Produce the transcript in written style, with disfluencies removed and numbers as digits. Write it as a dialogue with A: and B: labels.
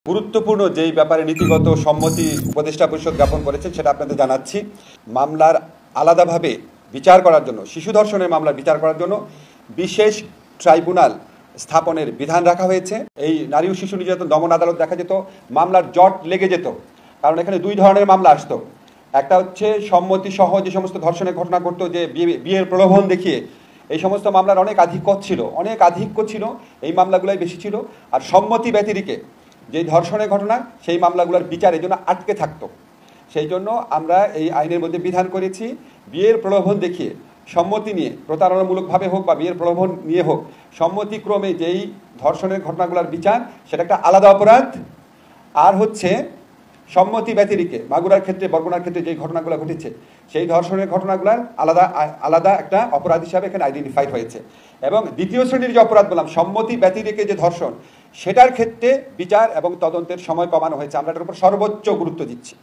A: গুরুত্বপূর্ণ যেই ব্যাপারে নীতিগত সম্মতি উপদেষ্টা পরিষদ জ্ঞাপন করেছেন সেটা আপনাদের জানাচ্ছি। মামলার আলাদাভাবে বিচার করার জন্য, শিশু ধর্ষণের মামলার বিচার করার জন্য বিশেষ ট্রাইব্যুনাল স্থাপনের বিধান রাখা হয়েছে। এই নারী ও শিশু নির্যাতন দমন আদালত দেখা যেত মামলার জট লেগে যেত, কারণ এখানে দুই ধরনের মামলা আসতো। একটা হচ্ছে সম্মতি সহ যে সমস্ত ধর্ষণের ঘটনা ঘটতো, যে বিয়ের প্রলোভন দেখিয়ে, এই সমস্ত মামলার অনেক আধিক্য ছিল, এই মামলাগুলোই বেশি ছিল। আর সম্মতি ব্যতিরেকে যে ধর্ষণের ঘটনা, সেই মামলাগুলোর বিচার এই জন্য আটকে থাকতো। সেই জন্য আমরা এই আইনের মধ্যে বিধান করেছি, বিয়ের প্রলোভন দেখিয়ে সম্মতি নিয়ে, প্রতারণামূলকভাবে হোক বা বিয়ের প্রলোভন নিয়ে হোক, সম্মতিক্রমে যেই ধর্ষণের ঘটনাগুলোর বিচার, সেটা একটা আলাদা অপরাধ। আর হচ্ছে সম্মতি ব্যতিরেকে মাগুরার ক্ষেত্রে, বরগুনার ক্ষেত্রে যে ঘটনাগুলো ঘটেছে, সেই ধর্ষণের ঘটনাগুলোর আলাদা একটা অপরাধ হিসাবে এখানে আইডেন্টিফাইড হয়েছে। এবং দ্বিতীয় শ্রেণীর যে অপরাধ বললাম, সম্মতি ব্যতিরেকে যে ধর্ষণ, সেটার ক্ষেত্রে বিচার এবং তদন্তের সময় কমানো হয়েছে। আমরা এটার উপর সর্বোচ্চ গুরুত্ব দিচ্ছি।